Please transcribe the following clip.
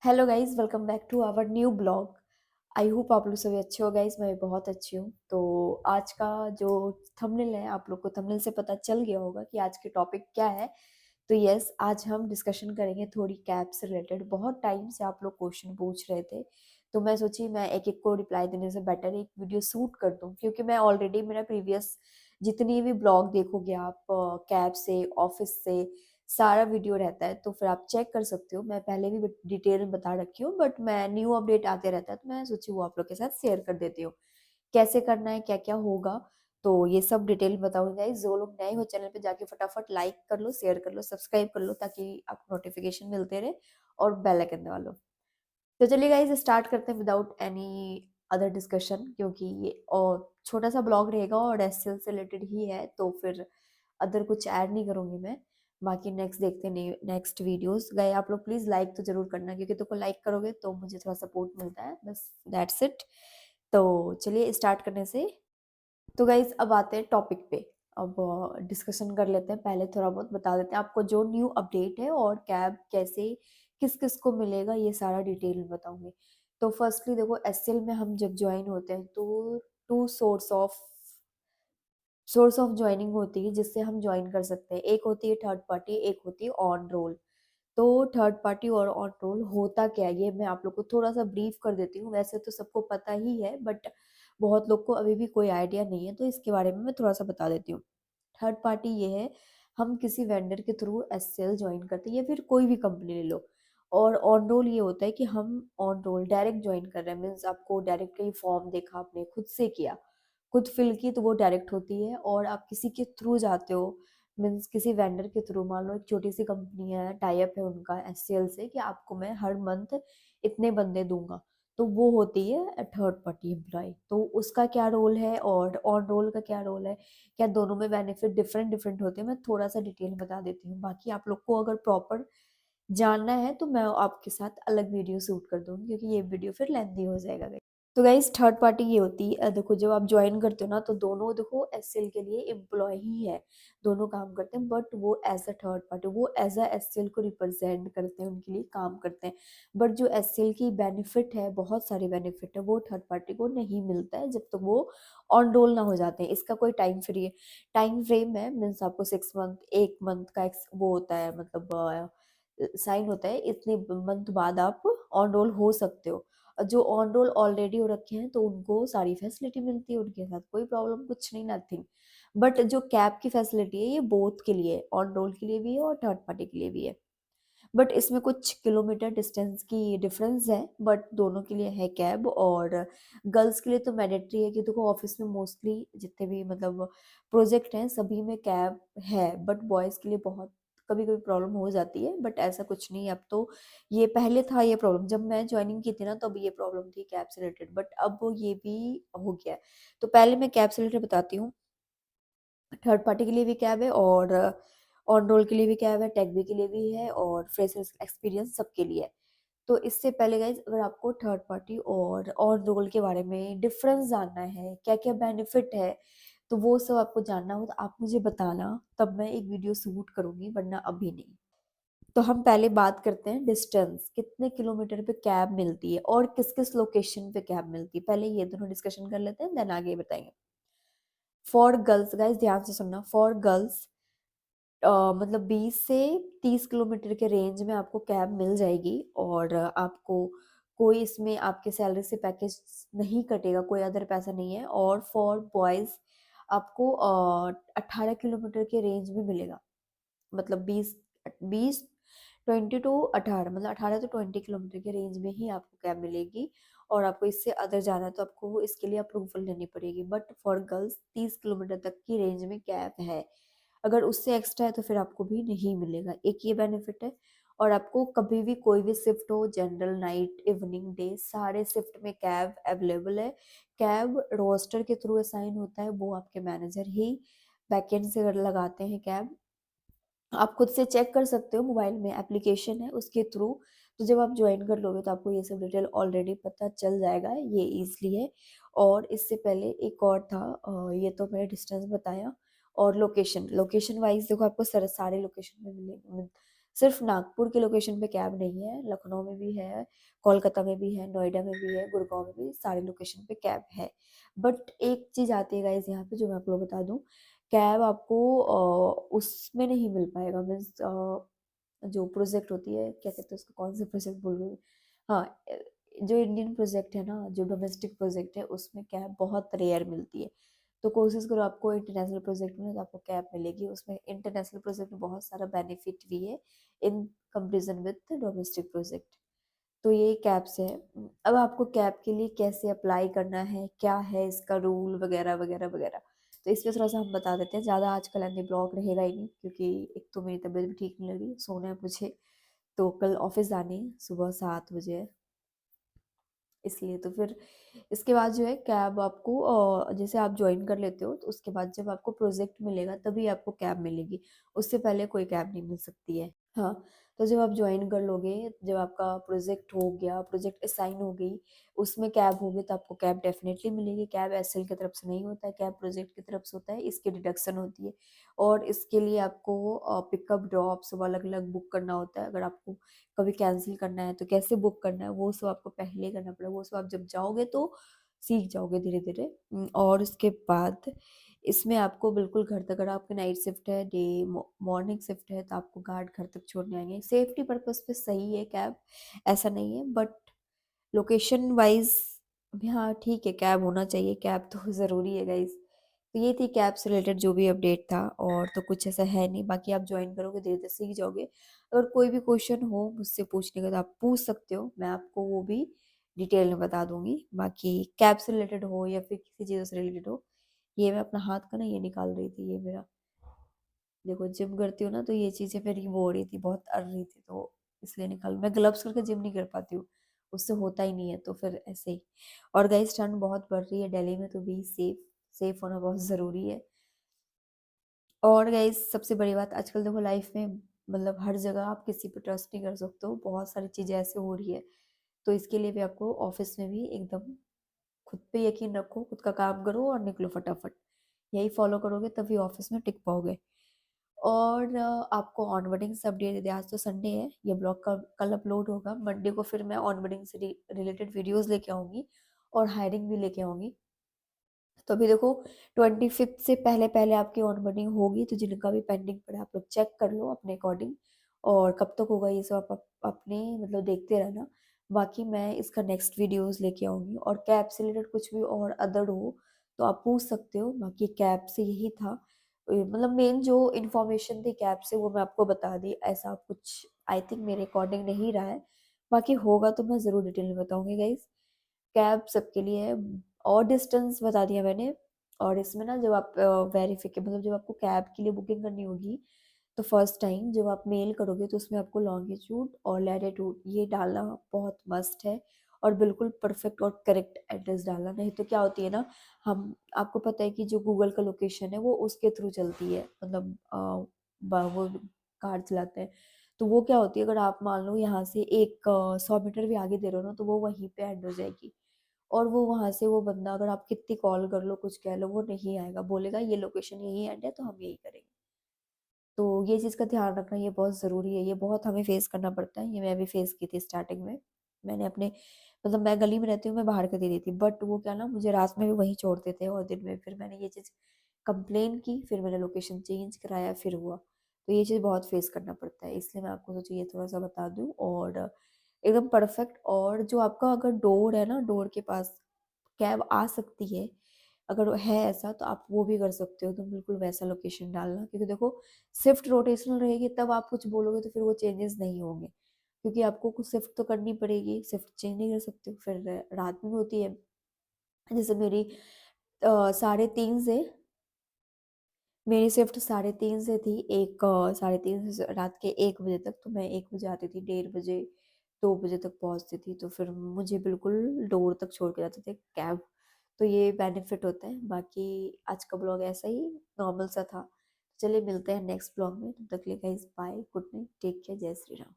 Hello guys, welcome back to our new blog. I hope आप लोग सभी अच्छे हो गाइस। मैं बहुत अच्छी हूँ। तो आज का जो थंबनेल है, आप लोग को थंबनेल से पता चल गया होगा कि आज के टॉपिक क्या है। तो यस, आज हम डिस्कशन करेंगे थोड़ी कैब से रिलेटेड। बहुत टाइम से आप लोग क्वेश्चन पूछ रहे थे, तो मैं सोची मैं एक एक को रिप्लाई देने से बेटर एक वीडियो शूट कर दूं, क्योंकि मैं ऑलरेडी मेरा प्रीवियस जितनी भी ब्लॉग देखोगे आप कैब से, ऑफिस से, सारा वीडियो रहता है। तो फिर आप चेक कर सकते हो। मैं पहले भी डिटेल में बता रखी हूँ, बट मैं न्यू अपडेट आते रहता है तो मैं सोची वो आप लोग के साथ शेयर कर देती हूँ। कैसे करना है, क्या क्या होगा, तो ये सब डिटेल बताऊंगी गाइस। जो लोग नए हो चैनल पे जाके फटाफट लाइक कर लो, शेयर कर लो, सब्सक्राइब कर लो, ताकि आपको नोटिफिकेशन मिलते रहे, और बेल आइकन दबा लो। तो चलिए गाइस, स्टार्ट करते हैं विदाउट एनी अदर डिस्कशन, क्योंकि ये और छोटा सा ब्लॉग रहेगा और एसएल से रिलेटेड ही है, तो फिर अदर कुछ ऐड नहीं करूंगी मैं। बाकी नेक्स्ट देखते हैं नेक्स्ट वीडियोस। गए आप लोग प्लीज लाइक तो जरूर करना, क्योंकि तो को लाइक करोगे तो मुझे थोड़ा सपोर्ट मिलता है, बस दैट्स इट। तो चलिए स्टार्ट करने से। तो गाइज अब आते हैं टॉपिक पे। अब डिस्कशन कर लेते हैं। पहले थोड़ा बहुत बता देते हैं आपको जो न्यू अपडेट है, और कैब कैसे किस किस को मिलेगा, ये सारा डिटेल में बताऊंगी। तो फर्स्टली देखो, एसएल में हम जब ज्वाइन होते हैं तो टू सोर्स ऑफ ज्वाइनिंग होती है जिससे हम ज्वाइन कर सकते हैं। एक होती है थर्ड पार्टी, एक होती है ऑन रोल। तो थर्ड पार्टी और ऑन रोल होता क्या है, ये मैं आप लोग को थोड़ा सा ब्रीफ कर देती हूँ। वैसे तो सबको पता ही है, बट बहुत लोग को अभी भी कोई आइडिया नहीं है, तो इसके बारे में मैं थोड़ा सा बता देती हूँ। थर्ड पार्टी ये है, हम किसी वेंडर के थ्रू एसएल ज्वाइन करते हैं, या फिर कोई भी कंपनी ले लो। और ऑन रोल ये होता है कि हम ऑन रोल डायरेक्ट ज्वाइन कर रहे हैं, मीन्स आपको डायरेक्टली फॉर्म देखा, आपने खुद से किया, खुद फिल की, तो वो डायरेक्ट होती है। और आप किसी के थ्रू जाते हो, मीन्स किसी वेंडर के थ्रू। मान लो एक छोटी सी कंपनी है, टाई अप है उनका एससीएल से, कि आपको मैं हर मंथ इतने बंदे दूंगा, तो वो होती है थर्ड पार्टी एम्प्लॉय। तो उसका क्या रोल है और ऑन रोल का क्या रोल है, क्या दोनों में बेनिफिट डिफरेंट डिफरेंट होते हैं, मैं थोड़ा सा डिटेल बता देती हूँ। बाकी आप लोग को अगर प्रॉपर जानना है तो मैं आपके साथ अलग वीडियो शूट कर दूंगी, क्योंकि ये वीडियो फिर लेंथी हो जाएगा। तो गाइज थर्ड पार्टी ये होती है, देखो जब आप ज्वाइन करते हो ना, तो दोनों देखो एसएल के लिए एम्प्लॉय ही है, दोनों काम करते हैं, बट वो एज अ थर्ड पार्टी, वो एज अ एसएल को रिप्रेजेंट करते हैं, उनके लिए काम करते हैं। बट जो एसएल की बेनिफिट है, बहुत सारे बेनिफिट है, वो थर्ड पार्टी को नहीं मिलता है जब तक वो ऑन रोल ना हो जाते हैं। इसका कोई टाइम फ्रेम है, मीन्स आपको 6 मंथ, 1 मंथ का वो होता है, मतलब साइन होता है, इतने मंथ बाद आप ऑन रोल हो सकते हो। जो ऑन रोल ऑलरेडी हो रखे हैं तो उनको सारी फैसिलिटी मिलती है, उनके साथ कोई प्रॉब्लम कुछ नहीं, नथिंग। बट जो कैब की फैसिलिटी है, ये बोथ के लिए, ऑन रोल के लिए भी है और थर्ड पार्टी के लिए भी है। बट इसमें कुछ किलोमीटर डिस्टेंस की डिफरेंस है, बट दोनों के लिए है कैब। और गर्ल्स के लिए तो मैंडेटरी है, कि देखो ऑफिस में मोस्टली जितने भी मतलब प्रोजेक्ट हैं सभी में कैब है, बट बॉयज़ के लिए बहुत कभी कभी प्रॉब्लम हो जाती है, बट ऐसा कुछ नहीं है अब तो। ये पहले था ये प्रॉब्लम, जब मैं ज्वाइनिंग की थी ना, तब ये प्रॉब्लम थी कैब से रिलेटेड, बट अब ये भी हो गया है। तो पहले मैं कैब से रिलेटेड बताती हूँ। थर्ड पार्टी के लिए भी कैब है, और ऑन रोल के लिए भी कैब है, टेक बी के लिए भी है, और फ्रेशर्स एक्सपीरियंस सबके लिए है। तो इससे पहले गाइज, अगर आपको थर्ड पार्टी और ऑन रोल के बारे में डिफरेंस जानना है, क्या क्या बेनिफिट है, तो वो सब आपको जानना हो तो आप मुझे बताना, तब मैं एक वीडियो शूट करूंगी, वरना अभी नहीं। तो हम पहले बात करते हैं डिस्टेंस, कितने किलोमीटर पे कैब मिलती है और किस किस लोकेशन पे कैब मिलती है। पहले ये दोनों डिस्कशन कर लेते हैं, देन आगे बताएंगे। फॉर गर्ल्स गाइज, ध्यान से सुनना, फॉर गर्ल्स मतलब 20 से 30 किलोमीटर के रेंज में आपको कैब मिल जाएगी। और आपको कोई इसमें आपके सैलरी से पैकेज नहीं कटेगा, कोई अदर पैसा नहीं है। और फॉर बॉयज आपको 18 किलोमीटर के रेंज में मिलेगा, मतलब 20 20 20 टू 18, मतलब 18 से 20 किलोमीटर के रेंज में ही आपको कैब मिलेगी। और आपको इससे अदर जाना है तो आपको इसके लिए अप्रूवल लेनी पड़ेगी। बट फॉर गर्ल्स 30 किलोमीटर तक की रेंज में कैब है। अगर उससे एक्स्ट्रा है तो फिर आपको भी नहीं मिलेगा, एक ये बेनिफिट है। और आपको कभी भी कोई भी शिफ्ट हो, जनरल, नाइट, इवनिंग, डे, सारे शिफ्ट में कैब अवेलेबल है। कैब रोस्टर के थ्रू असाइन होता है, वो आपके मैनेजर ही बैकएंड से लगाते हैं कैब। आप खुद से चेक कर सकते हो, मोबाइल में एप्लीकेशन है उसके थ्रू। तो जब आप ज्वाइन कर लोगे तो आपको ये सब डिटेल ऑलरेडी पता चल जाएगा, ये ईजिली है। और इससे पहले एक और था, ये तो मैंने डिस्टेंस बताया। और लोकेशन वाइज देखो, आपको सारे लोकेशन में मिलेंगे, सिर्फ नागपुर के लोकेशन पे कैब नहीं है, लखनऊ में भी है, कोलकाता में भी है, नोएडा में भी है, गुड़गांव में भी, सारे लोकेशन पे कैब है। बट एक चीज़ आती है गाइस यहाँ पे, जो मैं आप लोगों को बता दूँ, कैब आपको उसमें नहीं मिल पाएगा, मीन्स जो प्रोजेक्ट होती है, क्या कहते हैं उसको, कौन से प्रोजेक्ट बोल रही हूँ, हाँ, जो इंडियन प्रोजेक्ट है ना, जो डोमेस्टिक प्रोजेक्ट है, उसमें कैब बहुत रेयर मिलती है। तो कोशिश करो आपको इंटरनेशनल प्रोजेक्ट में तो आपको कैब मिलेगी, उसमें इंटरनेशनल प्रोजेक्ट में बहुत सारा बेनिफिट भी है in comparison with domestic project. तो ये कैब्स है। अब आपको कैब के लिए कैसे अप्लाई करना है, क्या है इसका रूल वगैरह वगैरह वगैरह, तो इस पे थोड़ा सा हम बता देते हैं। ज़्यादा आजकल एनी ब्लॉग रहेगा ही नहीं, क्योंकि एक तो मेरी तबीयत भी ठीक नहीं लग रही, सोना है मुझे, तो कल ऑफिस जानी है, सुबह 7 बजे है, इसलिए। तो फिर इसके बाद जो है कैब आपको जैसे आप ज्वाइन कर लेते हो, तो उसके बाद जब आपको प्रोजेक्ट मिलेगा तभी आपको कैब मिलेगी, उससे पहले कोई कैब नहीं मिल सकती है। हाँ, तो जब आप ज्वाइन कर लोगे, जब आपका प्रोजेक्ट हो गया, प्रोजेक्ट असाइन हो गई, उसमें कैब होगी, तो आपको कैब डेफिनेटली मिलेगी। कैब एसएल की तरफ से नहीं होता है, कैब प्रोजेक्ट की तरफ से होता है, इसकी डिडक्शन होती है। और इसके लिए आपको पिकअप ड्रॉप सब अलग अलग बुक करना होता है। अगर आपको कभी कैंसिल करना है तो कैसे बुक करना है, वो सब आपको पहले करना पड़ेगा, वो सब आप जब जाओगे तो सीख जाओगे धीरे धीरे। और उसके बाद इसमें आपको बिल्कुल घर तक, अगर आपकी नाइट शिफ्ट है, डे मॉर्निंग शिफ्ट है, तो आपको गार्ड घर तक छोड़ने आएंगे। सेफ्टी पर्पज पे सही है कैब, ऐसा नहीं है, बट लोकेशन वाइज हाँ ठीक है, कैब होना चाहिए, कैब तो ज़रूरी है गाइज। तो ये थी कैब से रिलेटेड जो भी अपडेट था, और तो कुछ ऐसा है नहीं, बाकी आप ज्वाइन करोगे धीरे धीरे सीख जाओगे। अगर कोई भी क्वेश्चन हो मुझसे पूछने का तो आप पूछ सकते हो, मैं आपको वो भी डिटेल में बता दूंगी। बाकी कैब से रिलेटेड हो या फिर किसी चीज़ से रिलेटेड हो, ये मैं अपना हाथ का ना ये निकाल रही थी, ये मेरा देखो, जिम करती हूँ ना, तो ये चीज़ें मेरी वो हो रही थी, बहुत अड़ रही थी, तो इसलिए निकाल, मैं ग्लव्स करके जिम नहीं कर पाती हूँ, उससे होता ही नहीं है, तो फिर ऐसे ही। और गाइस ठंड बहुत बढ़ रही है दिल्ली में, तो बी सेफ, सेफ होना बहुत ज़रूरी है। और गाइस सबसे बड़ी बात, आजकल देखो लाइफ में, मतलब हर जगह आप किसी पे ट्रस्ट नहीं कर सकते हो, बहुत सारी चीज़ें ऐसे हो रही है। तो इसके लिए भी आपको ऑफिस में भी एकदम खुद पे यकीन रखो, खुद का काम करो और निकलो फटाफट। यही फॉलो करोगे तभी ऑफिस में टिक पाओगे। और आपको ऑनबोर्डिंग से अपडेट दे दिया, आज तो संडे है, ये ब्लॉग का कल अपलोड होगा, मंडे को फिर मैं ऑनबोर्डिंग से रिलेटेड वीडियोस लेके आऊंगी और हायरिंग भी लेके आऊंगी। तो अभी देखो 25 से पहले पहले आपकी ऑनबोर्डिंग होगी, तो जिनका भी पेंडिंग पड़ा आप लोग चेक कर लो अपने अकॉर्डिंग, और कब तक होगा ये सब आप अपने मतलब देखते रहना। बाकी मैं इसका नेक्स्ट वीडियोस लेके आऊंगी, और कैब से रिलेटेड कुछ भी और अदर हो तो आप पूछ सकते हो। बाकी कैब से यही था, मतलब मेन जो इन्फॉर्मेशन थी कैब से वो मैं आपको बता दी, ऐसा कुछ आई थिंक मेरे अकॉर्डिंग नहीं रहा है। बाकी होगा तो मैं ज़रूर डिटेल में बताऊंगी गाइज। कैब सबके लिए है, और डिस्टेंस बता दिया मैंने। और इसमें ना जब आप वेरिफिके मतलब जब आपको कैब के लिए बुकिंग करनी होगी, तो फर्स्ट टाइम जब आप मेल करोगे तो उसमें आपको लॉन्गिट्यूड और लैटिट्यूड ये डालना बहुत मस्ट है, और बिल्कुल परफेक्ट और करेक्ट एड्रेस डालना। नहीं तो क्या होती है ना, हम आपको पता है कि जो गूगल का लोकेशन है वो उसके थ्रू चलती है, मतलब वो कार चलाते हैं। तो वो क्या होती है, अगर आप मान लो यहाँ से एक 100 मीटर भी आगे दे रहे हो ना, तो वो वहीं पे एंड हो जाएगी। और वो वहां से वो बंदा, अगर आप कितनी कॉल कर लो कुछ कह लो, वो नहीं आएगा, बोलेगा ये लोकेशन यही एंड है तो हम यही करेंगे। तो ये चीज़ का ध्यान रखना, ये बहुत ज़रूरी है, ये बहुत हमें फेस करना पड़ता है, ये मैं भी फेस की थी स्टार्टिंग में। मैंने अपने मतलब मैं गली में रहती हूँ, मैं बाहर कर दे रही थी, बट वो क्या ना, मुझे रात में भी वहीं छोड़ते थे और दिन में, फिर मैंने ये चीज़ कंप्लेन की, फिर मैंने लोकेशन चेंज कराया, फिर हुआ। तो ये चीज़ बहुत फेस करना पड़ता है, इसलिए मैं आपको सोची ये थोड़ा सा बता दूँ। और एकदम परफेक्ट, और जो आपका अगर डोर है ना, डोर के पास कैब आ सकती है, अगर है ऐसा तो आप वो भी कर सकते हो, तो बिल्कुल वैसा लोकेशन डालना, क्योंकि देखो शिफ्ट रोटेशनल रहेगी, तब आप कुछ बोलोगे तो फिर वो चेंजेस नहीं होंगे, क्योंकि आपको कुछ शिफ्ट तो करनी पड़ेगी, शिफ्ट चेंज नहीं कर सकते। फिर रात में भी होती है, जैसे मेरी 3:30 से, मेरी शिफ्ट 3:30 से थी, एक 3:30 से रात के 1 बजे तक, तो मैं 1 बजे आती थी, 1:30 बजे 2 बजे तक पहुंचती थी, तो फिर मुझे बिल्कुल डोर तक छोड़ के जाते थे कैब। तो ये बेनिफिट होता है। बाकी आज का ब्लॉग ऐसा ही नॉर्मल सा था। चलिए मिलते हैं नेक्स्ट ब्लॉग में, तब तक के लिए guys bye, good night, take care, जय श्री राम।